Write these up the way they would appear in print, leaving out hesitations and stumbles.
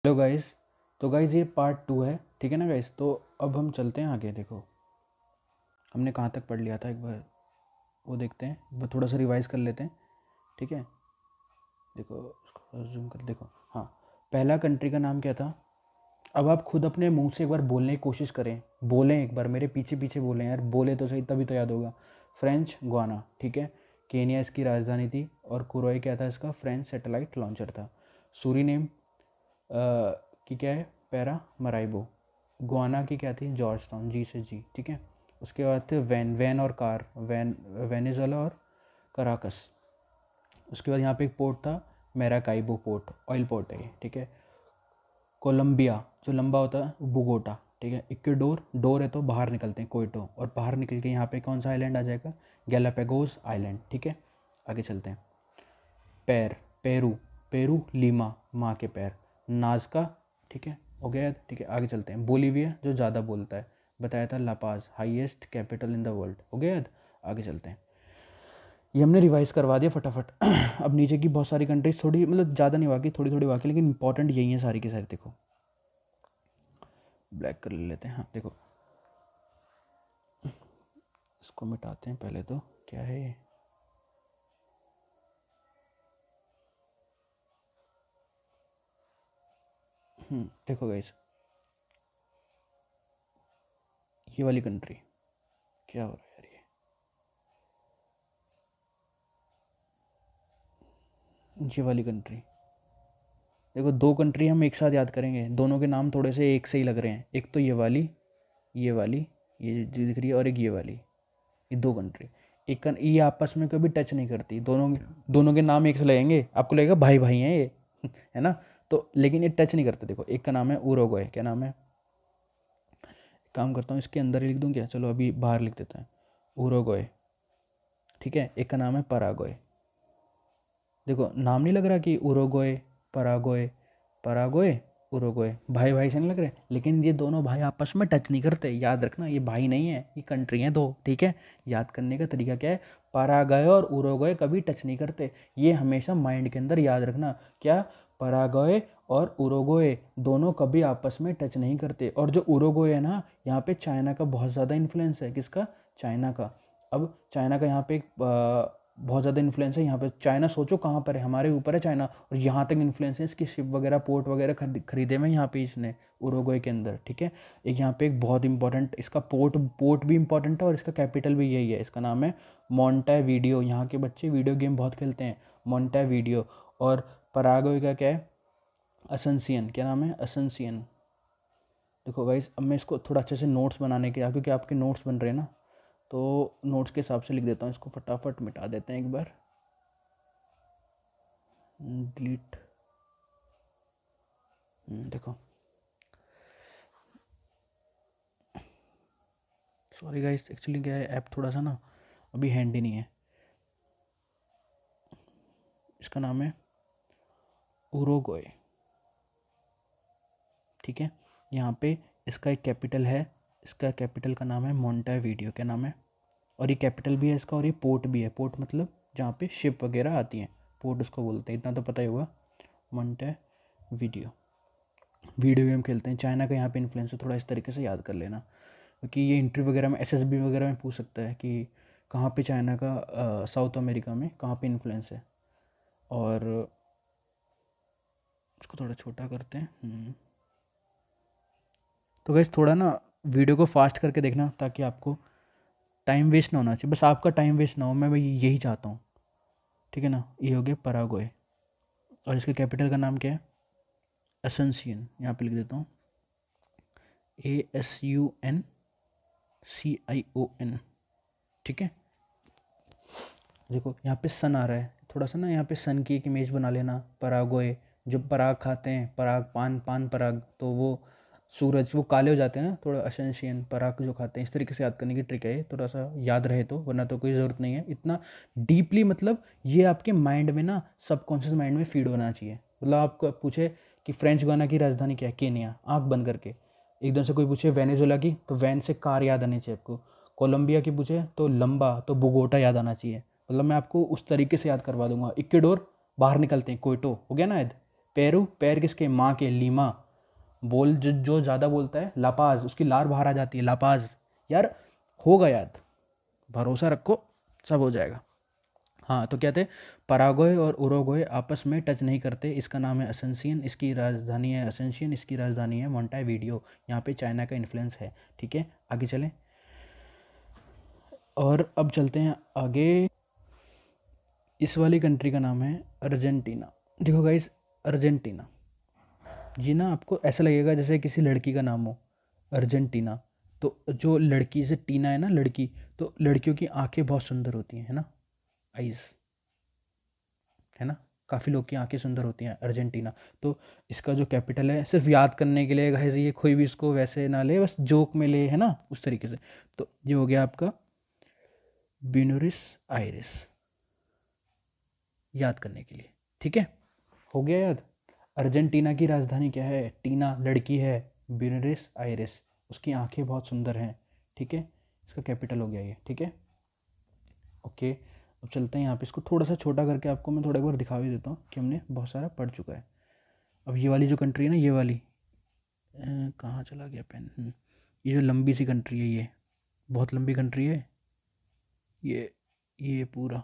Hello guys. तो guys ये part 2 है, ठीक है ना गाइस। तो अब हम चलते हैं आगे। देखो हमने कहाँ तक पढ़ लिया था, एक बार वो देखते हैं, थोड़ा सा रिवाइज कर लेते हैं, ठीक है। देखो इसको जूम कर देखो। हाँ, पहला कंट्री का नाम क्या था। अब आप खुद अपने मुंह से एक बार बोलने की कोशिश करें, बोलें एक बार, मेरे पीछे पीछे बोलें यार, बोले तो सही तभी तो याद होगा। फ्रेंच गुआना, ठीक है। केनिया इसकी राजधानी थी और कुरोई क्या था इसका, फ्रेंच सैटेलाइट लॉन्चर था। सूरीनेम की क्या है, पैरा मराइबो। गुआना की क्या थी, जॉर्ज टाउन, जी से जी, ठीक है। उसके बाद थे वैन और कार, वेनेजुएला और कराकस। उसके बाद यहाँ पे एक पोर्ट था मैराकाइबो पोर्ट, ऑयल पोर्ट है ये, ठीक है। कोलंबिया जो लंबा होता है बोगोटा, ठीक है। इक्वेडोर, डोर है तो बाहर निकलते हैं कोइटो, और बाहर निकल के यहाँ पे कौन सा आइलैंड आ जाएगा, गैलापागोस आइलैंड, ठीक है। आगे चलते हैं। पेरू, पेरू लीमा, माँ के पैर, नाजका, ठीक है, हो गया, ठीक है। आगे चलते हैं। बोलीविया जो ज़्यादा बोलता है, बताया था La Paz, highest capital in the world, हो गया। आगे चलते हैं। ये हमने रिवाइज करवा दिया फटाफट। अब नीचे की बहुत सारी कंट्रीज थोड़ी, मतलब ज़्यादा नहीं वाकई, थोड़ी थोड़ी वाकई, लेकिन इंपॉर्टेंट यही है सारी की सारी। देखो ब्लैक कर लेते हैं। हाँ देखो, इसको मिटाते हैं पहले। तो क्या है ये, देखो गाइस, ये वाली कंट्री क्या हो रहा है यार, ये वाली कंट्री। देखो दो कंट्री हम एक साथ याद करेंगे, दोनों के नाम थोड़े से एक से ही लग रहे हैं। एक तो ये वाली, ये जो दिख रही है, और एक ये वाली, ये दो कंट्री। एक ये आपस में कभी टच नहीं करती, दोनों दोनों के नाम एक से लगेंगे, आपको लगेगा भाई भाई हैं ये, है ना। तो लेकिन ये टच नहीं करते। देखो एक का नाम है उरुग्वे, क्या नाम है, काम करता हूँ इसके अंदर ही लिख दूँ क्या, चलो अभी बाहर लिख देता है, उरुग्वे, ठीक है। एक का नाम है पराग्वे। देखो नाम नहीं लग रहा कि उरुग्वे, पराग्वे, पराग्वे, उरुग्वे, भाई भाई से नहीं लग रहे, लेकिन ये दोनों भाई आपस में टच नहीं करते, याद रखना। ये भाई नहीं है, ये कंट्री हैं दो, ठीक है। याद करने का तरीका क्या है, पराग्वे और उरुग्वे कभी टच नहीं करते, ये हमेशा माइंड के अंदर याद रखना। क्या, पराग्वे और उरुग्वे दोनों कभी आपस में टच नहीं करते। और जो उरुग्वे है ना, यहाँ पे चाइना का बहुत ज़्यादा इन्फ्लुएंस है। किसका, चाइना का। अब चाइना का यहाँ पे एक बहुत ज़्यादा इन्फ्लुएंस है यहाँ पे। चाइना सोचो कहाँ पर है, हमारे ऊपर है चाइना, और यहाँ तक इन्फ्लुएंस है इसकी शिप वगैरह, पोर्ट वगैरह खरीदे में यहाँ पे इसने, उरुग्वे के अंदर, ठीक है। एक यहाँ पे एक बहुत इंपॉर्टेंट इसका पोर्ट भी इंपॉर्टेंट है, और इसका कैपिटल भी यही है। इसका नाम है मोंटेवीडियो। यहाँ के बच्चे वीडियो गेम बहुत खेलते हैं, मोंटेवीडियो। और पराग्वे का क्या है, असनसियन, क्या नाम है, असनसियन। देखो गाइस, अब मैं इसको थोड़ा अच्छे से नोट्स बनाने के, क्योंकि आपके नोट्स बन रहे हैं ना, तो नोट्स के हिसाब से लिख देता हूँ। इसको फटाफट मिटा देते हैं एक बार, डिलीट। देखो, सॉरी गाइस, एक्चुअली क्या है, ऐप थोड़ा सा ना अभी हैंडी नहीं है। इसका नाम है उरुग्वे, ठीक है। यहाँ पे इसका एक कैपिटल है, इसका कैपिटल का नाम है मोंटेवीडियो, क्या नाम है। और ये कैपिटल भी है इसका, और ये पोर्ट भी है। पोर्ट मतलब जहाँ पे शिप वगैरह आती हैं, पोर्ट उसको बोलते हैं, इतना तो पता ही होगा। मोंटेवीडियो। वीडियो गेम खेलते हैं, चाइना का यहाँ पे इन्फ्लुएंस है, थोड़ा इस तरीके से याद कर लेना, क्योंकि ये इंटरव्यू वगैरह में, एसएसबी वगैरह में पूछ सकता है कि कहाँ पे चाइना का साउथ अमेरिका में कहाँ पे इन्फ्लुएंस है। और उसको थोड़ा छोटा करते हैं। तो गैस थोड़ा ना वीडियो को फास्ट करके देखना, ताकि आपको टाइम वेस्ट ना होना चाहिए, बस आपका टाइम वेस्ट ना हो, मैं भाई यही चाहता हूँ, ठीक है ना। ये हो गया पराग्वे, और इसके कैपिटल का नाम क्या है, असनसियन। यहाँ पे लिख देता हूँ, ASUNCION, ठीक है। देखो यहाँ पे सन आ रहा है, थोड़ा सा ना यहाँ पे सन की एक इमेज बना लेना। पराग्वे, जो पराग खाते हैं, पराग, पान पराग, तो वो सूरज, वो काले हो जाते हैं ना थोड़ा। असेंशियन, पराग जो खाते हैं, इस तरीके से याद करने की ट्रिक है ये, थोड़ा सा याद रहे तो, वरना तो कोई ज़रूरत नहीं है इतना डीपली। मतलब ये आपके माइंड में ना, सबकॉन्शियस माइंड में फीड होना चाहिए। मतलब आपको पूछे कि फ्रेंच गुयाना की राजधानी क्या है, केनिया, आँख बंद करके। एकदम से कोई पूछे वेनेजुएला की, तो वैन से कार याद आनी चाहिए आपको। कोलंबिया की पूछे तो लंबा, तो बोगोटा याद आना चाहिए। मतलब मैं आपको उस तरीके से याद करवा दूंगा। इक्वेडोर, बाहर निकलते हैं, कोइटो, हो गया ना याद। पेरू, पैर किसके, माँ के, लीमा, बोल जो ज़्यादा बोलता है, लापाज, उसकी लार बाहर आ जाती है, लापाज। यार होगा याद, भरोसा रखो, सब हो जाएगा। हाँ तो क्या थे, पराग्वे और उरुग्वे आपस में टच नहीं करते, इसका नाम है असेंसियन, इसकी राजधानी है असेंसियन, इसकी राजधानी है मोंटेवीडियो। यहाँ पे चाइना का इन्फ्लुएंस है। ठीक है, आगे चलें और अब चलते हैं आगे। इस वाली कंट्री का नाम है अर्जेंटीना। देखो गाइस, अर्जेंटीना, ये ना आपको ऐसा लगेगा जैसे किसी लड़की का नाम हो, अर्जेंटीना। तो जो लड़की से टीना है ना, लड़की, तो लड़कियों की आंखें बहुत सुंदर होती हैं, है ना, आइज़, है ना, काफ़ी लोग की आंखें सुंदर होती हैं, अर्जेंटीना। तो इसका जो कैपिटल है, सिर्फ याद करने के लिए गाइस, ये कोई भी इसको वैसे ना ले, बस जोक में ले, है ना, उस तरीके से। तो ये हो गया आपका ब्यूनोस आयरेस, याद करने के लिए। ठीक है, हो गया याद। अर्जेंटीना की राजधानी क्या है, टीना लड़की है, ब्यूनोस आयरेस उसकी आंखें बहुत सुंदर हैं। ठीक है, इसका कैपिटल हो गया ये। ठीक है, ओके। अब चलते हैं यहाँ पे, इसको थोड़ा सा छोटा करके आपको मैं थोड़ा एक बार दिखा भी देता हूँ कि हमने बहुत सारा पढ़ चुका है। अब ये वाली जो कंट्री है ना, ये वाली कहाँ चला गया पेन, ये जो लंबी सी कंट्री है, ये बहुत लंबी कंट्री है, ये पूरा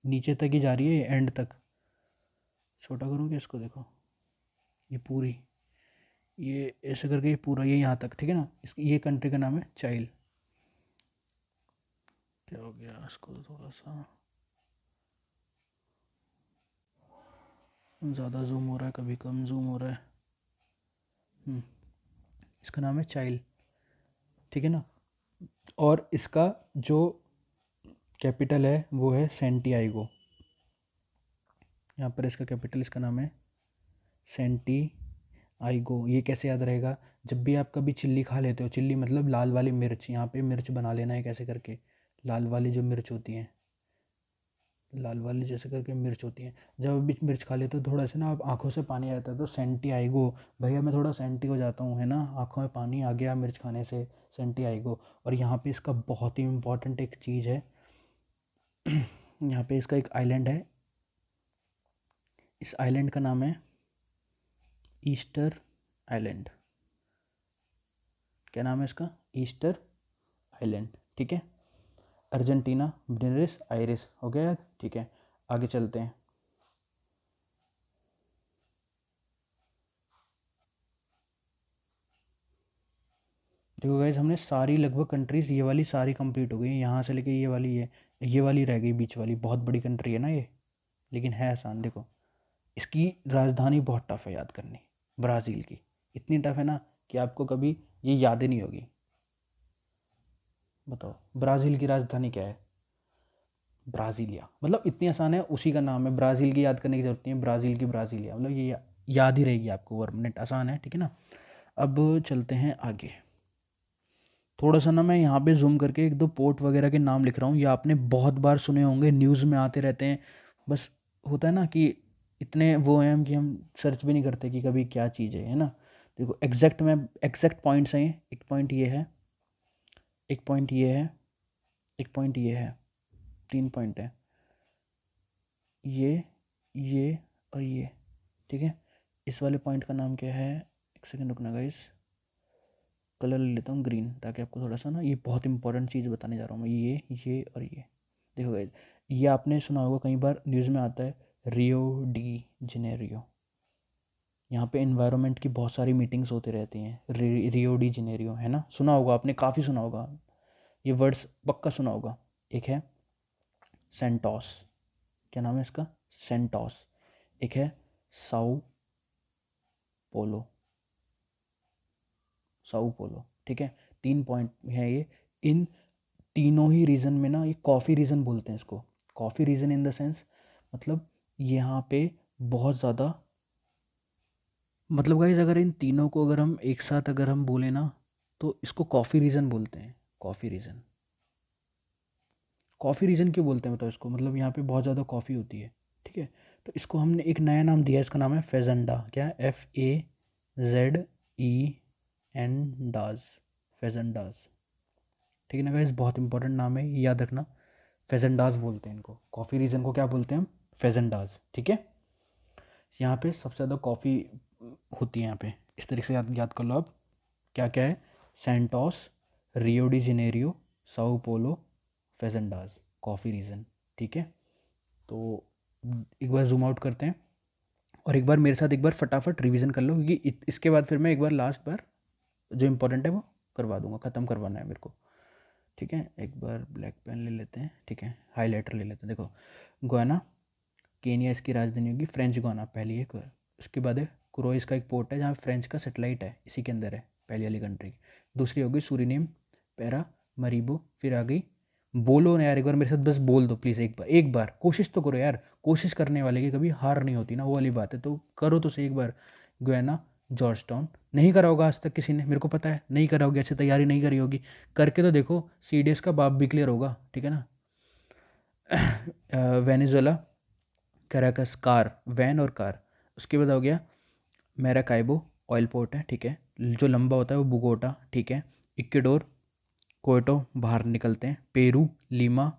नीचे तक ही जा रही है, ये एंड तक। छोटा करूँगी इसको, देखो ये पूरी, ये ऐसे करके ये पूरा, ये यहाँ तक, ठीक है ना। ये कंट्री का नाम है चाइल। क्या हो गया, इसको थोड़ा सा ज़्यादा जूम हो रहा है, कभी कम जूम हो रहा है। इसका नाम है चाइल, ठीक है ना। और इसका जो कैपिटल है वो है सेंटियागो। यहाँ पर इसका कैपिटल, इसका नाम है सेंटियागो। ये कैसे याद रहेगा, जब भी आप कभी चिल्ली खा लेते हो, चिल्ली मतलब लाल वाली मिर्च, यहाँ पे मिर्च बना लेना है कैसे करके, लाल वाली जो मिर्च होती है, लाल वाली जैसे करके मिर्च होती है, जब भी मिर्च खा लेते हो थोड़ा सा ना, आप आंखों से पानी आता है, तो सेंटियागो, भैया मैं थोड़ा सेंटी हो जाता हूँ, है ना, आंखों में पानी आ गया मिर्च खाने से, सेंटियागो। और यहाँ पे इसका बहुत ही इम्पोर्टेंट एक चीज़ है, यहाँ पे इसका एक आइलैंड है, इस आइलैंड का नाम है ईस्टर आइलैंड। क्या नाम है इसका, ईस्टर आइलैंड। ठीक है, अर्जेंटीना, ब्यूनोस आयरेस, हो गया। ठीक है, आगे चलते हैं। देखो गाइस, हमने सारी लगभग कंट्रीज़, ये वाली सारी कंप्लीट हो गई, यहाँ से लेके ये वाली रह गई बीच वाली, बहुत बड़ी कंट्री है ना ये, लेकिन है आसान। देखो इसकी राजधानी बहुत टफ है याद करनी, ब्राज़ील की, इतनी टफ है ना कि आपको कभी ये याद ही नहीं होगी। बताओ ब्राज़ील की राजधानी क्या है, ब्राज़ीलिया, मतलब इतनी आसान है, उसी का नाम है, ब्राज़ील की याद करने की जरूरत नहीं है, ब्राज़ील की ब्राज़ीलिया, मतलब ये याद ही रहेगी आपको, 1 मिनट, आसान है, ठीक है ना। अब चलते हैं आगे। थोड़ा सा ना मैं यहाँ पे जूम करके एक दो पोर्ट वगैरह के नाम लिख रहा हूँ, ये आपने बहुत बार सुने होंगे, न्यूज़ में आते रहते हैं, बस होता है ना कि इतने वो हैं हम कि हम सर्च भी नहीं करते कि कभी क्या चीज़ है ना। देखो एग्जैक्ट पॉइंट्स हैं, एक पॉइंट ये है, एक पॉइंट ये है, एक पॉइंट ये है, 3 पॉइंट है, ये और ये, ठीक है। इस वाले पॉइंट का नाम क्या है, एक सेकंड रुकना गाइस, कलर ले लेता हूँ ग्रीन, ताकि आपको थोड़ा सा ना, ये बहुत इंपॉर्टेंट चीज़ बताने जा रहा हूँ मैं, ये और ये। देखो गाइस, ये आपने सुना होगा, कई बार न्यूज़ में आता है, रियो डी जेनेरियो, यहाँ पे इन्वायरमेंट की बहुत सारी मीटिंग्स होती रहती हैं, रियो डी जेनेरियो, है ना, सुना होगा आपने, काफ़ी सुना होगा, ये वर्ड्स पक्का सुना होगा। एक है सेंटोस, क्या नाम है इसका, सेंटोस। एक है साउ पोलो, साउ पोलो, ठीक है। 3 पॉइंट है ये। इन तीनों ही रीजन में ना, ये कॉफ़ी रीजन बोलते हैं इसको, coffee region in the sense, मतलब यहाँ पे बहुत ज़्यादा, मतलब गाइज अगर इन तीनों को अगर हम एक साथ अगर हम बोले ना, तो इसको कॉफ़ी रीजन बोलते हैं, कॉफ़ी रीजन। कॉफ़ी रीजन क्यों बोलते हैं बताओ इसको, मतलब यहाँ पे बहुत ज़्यादा कॉफ़ी होती है, ठीक है। तो इसको हमने एक नया नाम दिया है, इसका नाम है फेजेंडा, क्या, FAZEN डाज, फेजेंडाज, ठीक है ना गाइस, बहुत इंपॉर्टेंट नाम है, ये याद रखना, फेजेंडाज बोलते हैं इनको, कॉफ़ी रीजन को क्या बोलते हैं हम, फेजेंडाज, ठीक है। यहाँ पे सबसे ज़्यादा कॉफ़ी होती है यहाँ पे। इस तरीके से याद कर लो आप। क्या क्या है? Santos, Rio de Janeiro, Sao Paulo, Fazendas, coffee region. ठीक है, तो एक बार जूम आउट करते हैं और एक बार मेरे साथ एक बार फटाफट रिवीजन कर लो, क्योंकि इसके बाद फिर मैं एक बार लास्ट बार जो इम्पोर्टेंट है वो करवा दूंगा, ख़त्म करवाना है मेरे को। ठीक है, एक बार ब्लैक पेन ले लेते हैं। ठीक है, हाईलाइटर ले लेते हैं। देखो, गुयाना केनिया इसकी राजधानी होगी, फ्रेंच गुयाना पहली एक। उसके बाद है कुरो, इसका एक पोर्ट है जहाँ फ्रेंच का सेटेलाइट है, इसी के अंदर है, पहली वाली कंट्री। दूसरी होगी सूरीनेम, पैरा मरीबो, फिर आ गई बोलो ना यार, एक बार मेरे साथ बस बोल दो प्लीज़, एक बार कोशिश तो करो यार, कोशिश करने वाले की कभी हार नहीं होती ना, वो वाली बात है, तो करो तो सही एक बार। Guyana, George town. नहीं करा होगा आज तक किसी ने, मेरे को पता है नहीं करा होगी, अच्छी तैयारी नहीं करी होगी, करके तो देखो, सीडीएस का बाप भी क्लियर होगा। ठीक है ना। वेनेजुएला, कैराकस, कार, वैन और कार। उसके बाद हो गया मैराकाइबो, ऑयल पोर्ट है। ठीक है, जो लंबा होता है वो बुगोटा। ठीक है, इक्वेडोर, कोयटो, बाहर निकलते हैं। पेरू, लीमा,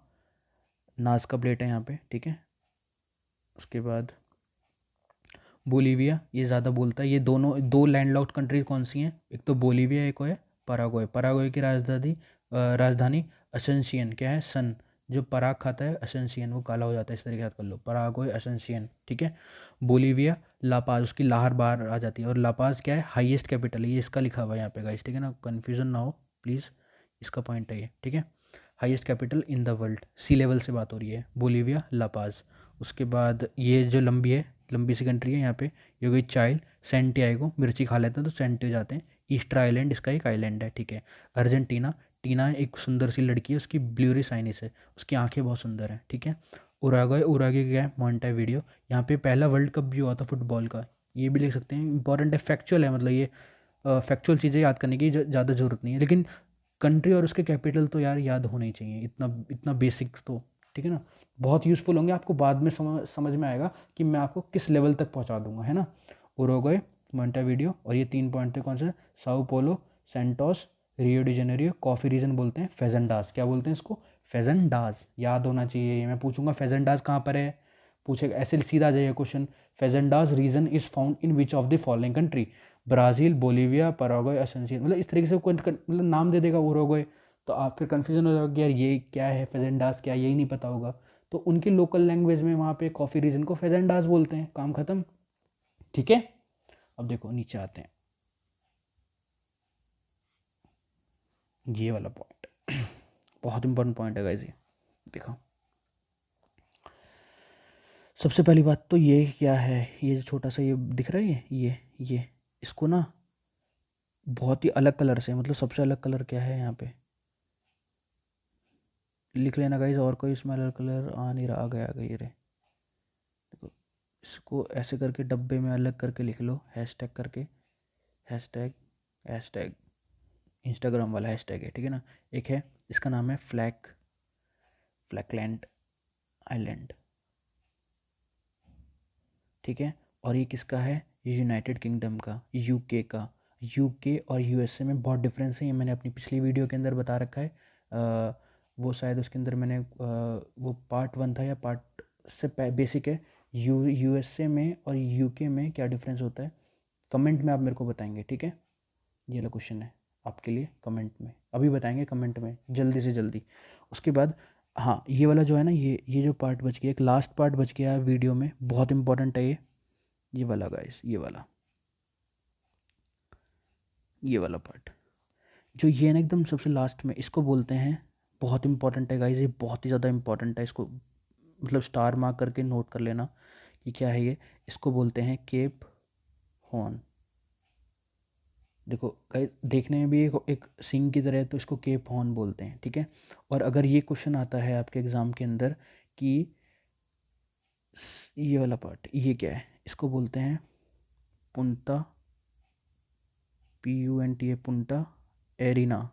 नाज का प्लेट है यहाँ पे। ठीक है, उसके बाद बोलीविया, ये ज़्यादा बोलता है। ये दोनों दो लैंडलॉक्ड कंट्री कौन सी हैं? एक तो बोलीविया, एक है पराग्वे। पराग्वे की राजधानी असेंशियन। क्या है? सन। जो पराग खाता है असेंशियन, वो काला हो जाता है, इस तरीके से याद कर लो, पराग्वे असेंशियन। ठीक है, बोलीविया, लापाज, उसकी लाहर बाहर आ जाती है। और लापाज क्या है? हाईएस्ट कैपिटल है, ये इसका लिखा हुआ है यहाँ पे गाइस। ठीक है ना, कन्फ्यूजन ना हो प्लीज़, इसका पॉइंट है ये। ठीक है, highest capital in the world, sea level से बात हो रही है, बोलीविया, लापाज। उसके बाद ये जो लंबी सी कंट्री है यहाँ पे, ये हो गई चाइल्ड, सेंटियागो, मिर्ची खा लेते हैं तो सेंटे हो जाते हैं। ईस्टर आइलैंड इसका एक आइलैंड है। ठीक है, अर्जेंटीना, टीना एक सुंदर सी लड़की है, उसकी ब्लूरी साइनिस है, उसकी आंखें बहुत सुंदर हैं। ठीक है, उराग्वे, उराग्वे क्या है? मोंटेविडियो, यहाँ पे पहला वर्ल्ड कप भी हुआ था फुटबॉल का, ये भी लिख सकते हैं, इंपॉर्टेंट है, फैक्चुअल है, मतलब ये फैक्चुअल चीज़ें याद करने की ज़्यादा ज़रूरत नहीं है, लेकिन कंट्री और उसके कैपिटल तो यार याद होने ही चाहिए, इतना इतना बेसिक्स तो। ठीक है ना, बहुत यूज़फुल होंगे, आपको बाद में समझ में आएगा कि मैं आपको किस लेवल तक पहुंचा दूंगा, है ना। उरुग्वे, मोंटेविडियो, और ये 3 पॉइंट थे कौन से? Sao Paulo, Santos, Rio de Janeiro, coffee region बोलते हैं, फेजेंडास। क्या बोलते हैं इसको? फेजेंडास, याद होना चाहिए। मैं पूछूंगा फेजेंडास कहाँ पर है, पूछेगा ऐसे सीधा आ जाएगा question. Fazendas region is found in which of the following country? Brazil, Bolivia, Paraguay, Asuncion. मतलब इस तरीके से कोई मतलब नाम दे देगा उरुग्वे, तो आप फिर कन्फ्यूजन हो जाओगे यार ये क्या है, फेजेंडास क्या, यही नहीं पता होगा। तो उनकी लोकल लैंग्वेज में वहाँ पे कॉफ़ी रीजन को फेजेंडास बोलते हैं, काम खत्म। ठीक है, अब देखो नीचे आते हैं, ये वाला पॉइंट बहुत इंपॉर्टेंट पॉइंट है गाइस ये। देखो, सबसे पहली बात तो ये क्या है, ये जो छोटा सा ये दिख रहा है, ये इसको ना बहुत ही अलग कलर से, मतलब सबसे अलग कलर क्या है यहाँ पे लिख लेना गाइस, और कोई इसमें अलग कलर आ नहीं रहा, आ गया ये रे। देखो, इसको ऐसे करके डब्बे में अलग करके लिख लो, हैशटैग करके, हैशटैग, हैशटैग इंस्टाग्राम वाला हैशटैग है। ठीक है ना, एक है इसका नाम है फ्लैकलैंड आइलैंड। ठीक है, और ये किसका है? यूनाइटेड किंगडम का, यूके का। यूके और यूएसए में बहुत डिफरेंस है, ये मैंने अपनी पिछली वीडियो के अंदर बता रखा है। वो शायद उसके अंदर मैंने वो पार्ट 1 था या पार्ट से बेसिक है। यूएसए में और यूके में क्या डिफरेंस होता है, कमेंट में आप मेरे को बताएंगे। ठीक है, ये वाला क्वेश्चन है आपके लिए, कमेंट में अभी बताएंगे, कमेंट में जल्दी से जल्दी। उसके बाद हाँ, ये वाला जो है ना, ये जो पार्ट बच गया, एक लास्ट पार्ट बच गया वीडियो में, बहुत इंपॉर्टेंट है ये वाला गाइस, ये वाला पार्ट, जो ये ना एकदम सबसे लास्ट में, इसको बोलते हैं, बहुत इंपॉर्टेंट है गाइस, ये बहुत ही ज़्यादा इंपॉर्टेंट है, इसको मतलब स्टार मार्क करके नोट कर लेना कि क्या है ये। इसको बोलते हैं केप हॉर्न। देखो गाइस, देखने में भी एक सिंग की तरह है, तो इसको केप हॉर्न बोलते हैं। ठीक है, और अगर ये क्वेश्चन आता है आपके एग्ज़ाम के अंदर कि ये वाला पार्ट ये क्या है, इसको बोलते हैं Punta, PUNTA, Punta Arena,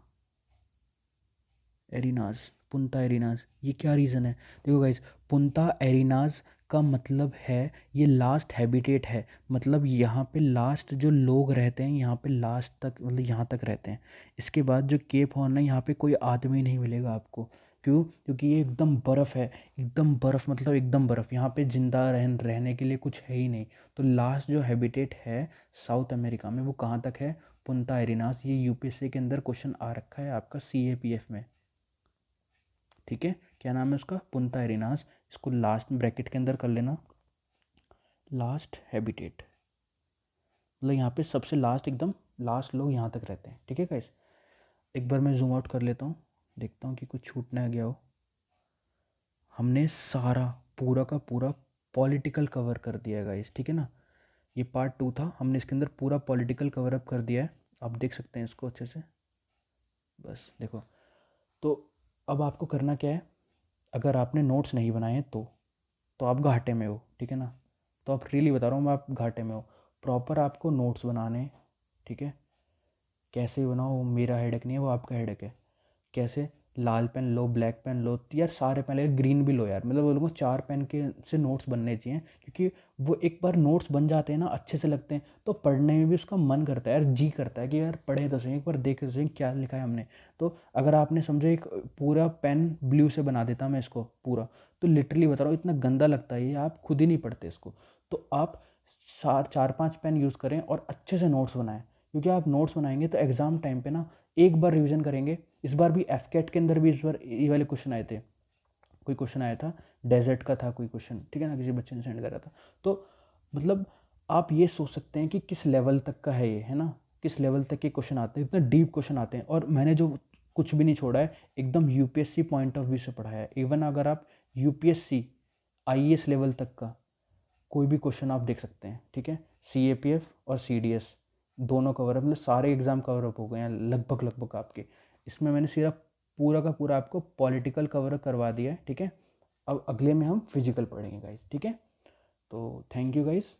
Arenas, Punta Arenas. ये क्या रीज़न है? देखो गाइस, पुंता एरिनाज का मतलब है ये लास्ट हैबिटेट है, मतलब यहाँ पे लास्ट जो लोग रहते हैं, यहाँ पे लास्ट तक, मतलब यहाँ तक रहते हैं। इसके बाद जो केप हॉर्न है, यहाँ पे कोई आदमी नहीं मिलेगा आपको, क्यों? क्योंकि ये एकदम बर्फ़ है, एकदम बर्फ़ मतलब एकदम बर्फ़, यहाँ पे ज़िंदा रहने के लिए कुछ है ही नहीं। तो लास्ट जो हैबिटेट है साउथ अमेरिका में वो कहाँ तक है? पुंता एरिनास। ये यूपीएससी के अंदर क्वेश्चन आ रखा है आपका सीएपीएफ में, ठीक है। क्या नाम है उसका? पुंता एरिनास। इसको लास्ट ब्रैकेट के अंदर कर लेना, लास्ट हैबिटेट, मतलब यहाँ पे सबसे लास्ट, एकदम लास्ट लोग यहाँ तक रहते हैं, ठीक है गाइस। एक बार मैं जूम आउट कर लेता हूँ, देखता हूँ कि कुछ छूट ना गया हो। हमने सारा पूरा का पूरा पॉलिटिकल कवर कर दिया है गाइस, ठीक है ना। ये पार्ट 2 था, हमने इसके अंदर पूरा पॉलिटिकल कवर अप कर दिया है। आप देख सकते हैं इसको अच्छे से, बस देखो। तो अब आपको करना क्या है, अगर आपने नोट्स नहीं बनाए हैं तो आप घाटे में हो, ठीक है ना। तो आप रियली बता रहा हूँ मैं, आप घाटे में हो। प्रॉपर आपको नोट्स बनाने हैं, ठीक है। कैसे बनाओ वो मेरा हेडेक नहीं है, वो आपका हेडेक है। कैसे? लाल पेन लो, ब्लैक पेन लो यार, सारे पेन ले, ग्रीन भी लो यार, मतलब बोलूँगा 4 पेन के से नोट्स बनने चाहिए, क्योंकि वो एक बार नोट्स बन जाते हैं ना, अच्छे से लगते हैं, तो पढ़ने में भी उसका मन करता है यार, जी करता है कि यार पढ़े तो सही, एक बार देखे तो सही क्या लिखा है हमने। तो अगर आपने समझो एक पूरा पेन ब्लू से बना देता मैं इसको पूरा, तो लिटरली बता रहा हूँ इतना गंदा लगता है ये, आप खुद ही नहीं पढ़ते इसको। तो आप 4-5 पेन यूज़ करें और अच्छे से नोट्स बनाएं, क्योंकि आप नोट्स बनाएंगे तो एग्ज़ाम टाइम पे ना एक बार रिवीजन करेंगे। इस बार भी एफकेट के अंदर भी इस बार ये वाले क्वेश्चन आए थे, कोई क्वेश्चन आया था डेजर्ट का था कोई क्वेश्चन, ठीक है ना, किसी बच्चे ने सेंड करा था। तो मतलब आप ये सोच सकते हैं कि किस लेवल तक का है ये, है ना, किस लेवल तक के क्वेश्चन आते हैं, इतना डीप क्वेश्चन आते हैं। और मैंने जो कुछ भी नहीं छोड़ा है, एकदम यूपीएससी पॉइंट ऑफ व्यू से पढ़ाया है। इवन अगर आप यूपीएससी आईएएस लेवल तक का कोई भी क्वेश्चन आप देख सकते हैं, ठीक है। सीएपीएफ और सीडीएस दोनों कवर अप, मतलब सारे एग्ज़ाम कवर अप हो गए हैं लगभग लगभग आपके। इसमें मैंने सिर्फ पूरा का पूरा आपको पॉलिटिकल कवर करवा दिया है, ठीक है। अब अगले में हम फिजिकल पढ़ेंगे गाइस, ठीक है। तो थैंक यू गाइस।